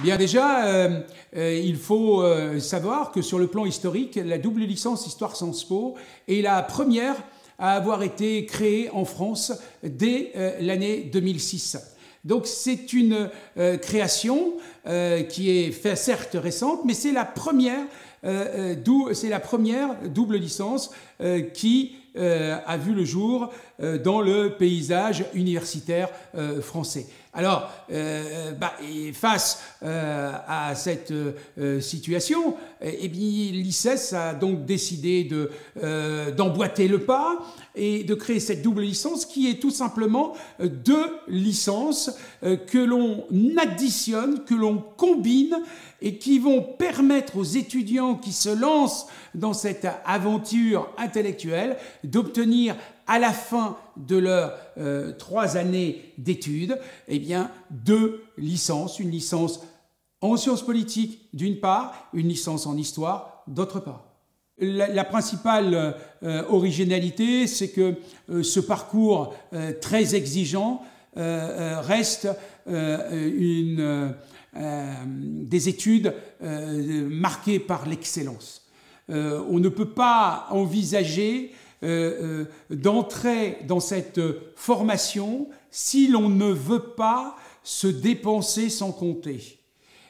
Bien déjà, il faut savoir que sur le plan historique, la double licence Histoire Sciences Po est la première à avoir été créée en France dès l'année 2006. Donc c'est une création qui est certes récente, mais c'est la première double licence qui a vu le jour dans le paysage universitaire français. Alors, face à cette situation, l'ICES a donc décidé d'emboîter le pas et de créer cette double licence qui est tout simplement deux licences que l'on additionne, que l'on combine et qui vont permettre aux étudiants qui se lancent dans cette aventure intellectuelle d'obtenir à la fin de leurs 3 années d'études, deux licences, une licence en sciences politiques d'une part, une licence en histoire d'autre part. La principale originalité, c'est que ce parcours très exigeant reste des études marquées par l'excellence. On ne peut pas envisager d'entrer dans cette formation si l'on ne veut pas se dépenser sans compter.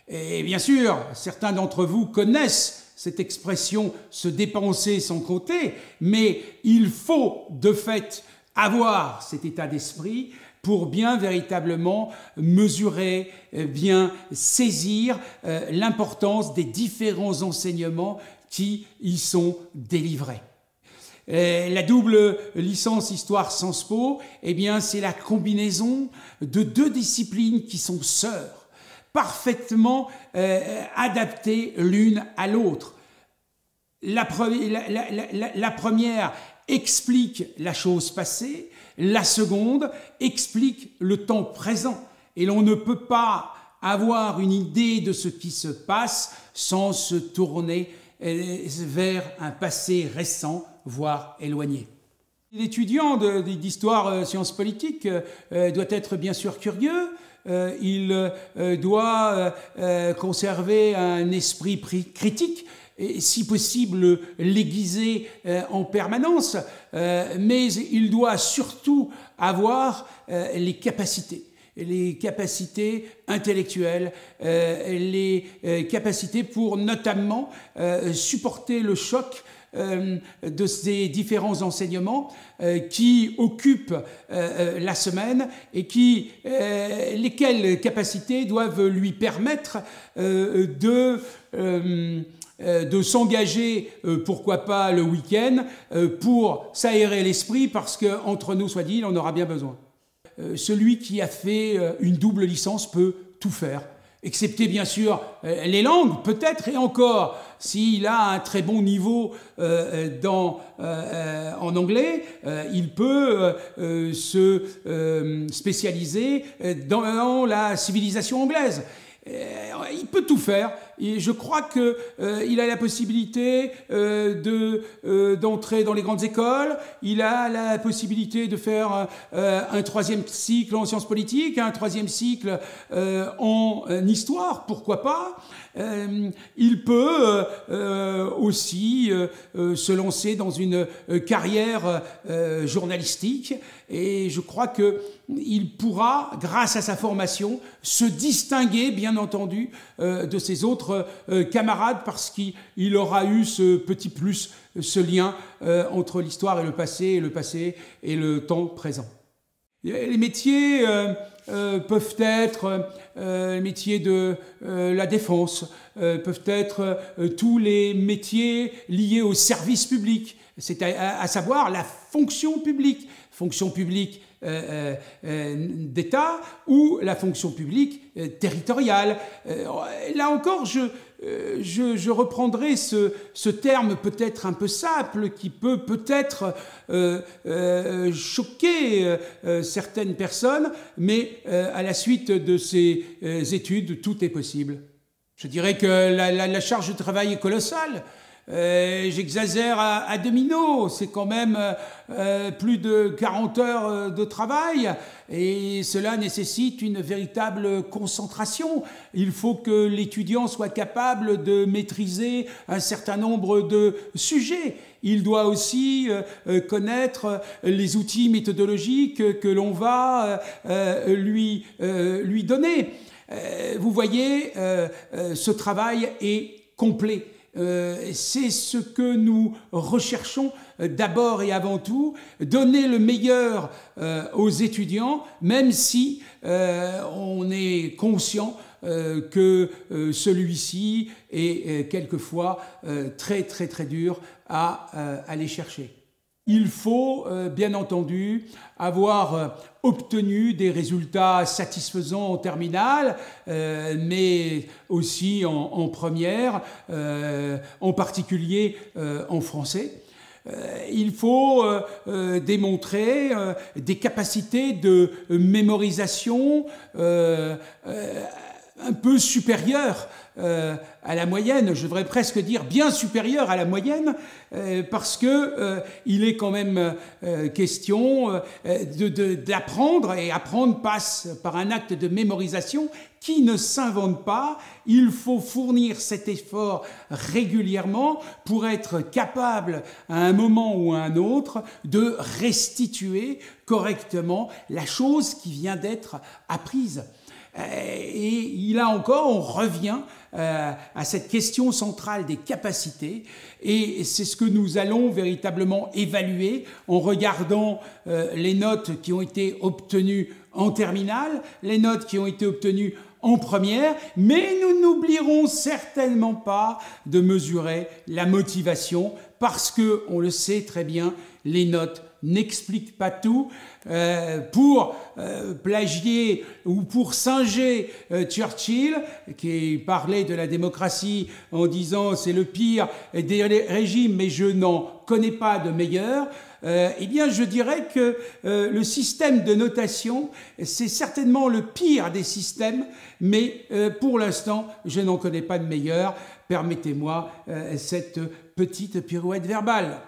Et bien sûr, certains d'entre vous connaissent cette expression « se dépenser sans compter », mais il faut de fait avoir cet état d'esprit pour bien véritablement mesurer, bien saisir l'importance des différents enseignements qui y sont délivrés. La double licence Histoire Sciences Po, c'est la combinaison de deux disciplines qui sont sœurs, parfaitement adaptées l'une à l'autre. La première explique la chose passée, la seconde explique le temps présent. Et l'on ne peut pas avoir une idée de ce qui se passe sans se tourner vers un passé récent, voire éloigné. L'étudiant d'histoire sciences politiques doit être bien sûr curieux, il doit conserver un esprit critique, et si possible l'aiguiser en permanence, mais il doit surtout avoir les capacités intellectuelles, les capacités pour notamment supporter le choc de ces différents enseignements qui occupent la semaine et lesquelles capacités doivent lui permettre de s'engager, pourquoi pas le week-end, pour s'aérer l'esprit, parce qu'entre nous, soit dit, il en aura bien besoin. Celui qui a fait une double licence peut tout faire, excepté bien sûr les langues, peut-être, et encore, s'il a un très bon niveau en anglais, il peut se spécialiser dans la civilisation anglaise. Il peut tout faire. Et je crois qu'il a la possibilité d'entrer dans les grandes écoles, il a la possibilité de faire un 3e cycle en sciences politiques, un 3e cycle en histoire, pourquoi pas. Il peut aussi se lancer dans une carrière journalistique, et je crois qu'il pourra, grâce à sa formation, se distinguer, bien entendu, de ses autres camarades, parce qu'il aura eu ce petit plus, ce lien entre l'histoire et le passé et le temps présent. Les métiers peuvent être les métiers de la défense, peuvent être tous les métiers liés au service public, c'est à savoir la fonction publique d'État ou la fonction publique territoriale. Là encore, je reprendrai ce terme peut-être un peu simple qui peut peut-être choquer certaines personnes, mais à la suite de ces études, tout est possible. Je dirais que la charge de travail est colossale. J'exagère à demi-mot, c'est quand même plus de 40 heures de travail et cela nécessite une véritable concentration. Il faut que l'étudiant soit capable de maîtriser un certain nombre de sujets. Il doit aussi connaître les outils méthodologiques que l'on va lui donner. Vous voyez, ce travail est complet. C'est ce que nous recherchons d'abord et avant tout, donner le meilleur aux étudiants, même si on est conscient que celui-ci est quelquefois très dur à aller chercher. Il faut, bien entendu, avoir obtenu des résultats satisfaisants en terminale, mais aussi en première, en particulier en français. Il faut démontrer des capacités de mémorisation un peu supérieures à la moyenne, je devrais presque dire bien supérieure à la moyenne, parce que il est quand même question d'apprendre, et apprendre passe par un acte de mémorisation qui ne s'invente pas. Il faut fournir cet effort régulièrement pour être capable, à un moment ou à un autre, de restituer correctement la chose qui vient d'être apprise. Et là encore, on revient à cette question centrale des capacités, et c'est ce que nous allons véritablement évaluer en regardant les notes qui ont été obtenues en terminale, les notes qui ont été obtenues en première, mais nous n'oublierons certainement pas de mesurer la motivation, parce que, on le sait très bien, les notes n'expliquent pas tout. Pour plagier ou pour singer Churchill, qui parlait de la démocratie en disant c'est le pire des régimes, mais je n'en connais pas de meilleur, eh bien je dirais que le système de notation, c'est certainement le pire des systèmes, mais pour l'instant, je n'en connais pas de meilleur. Permettez-moi cette petite pirouette verbale.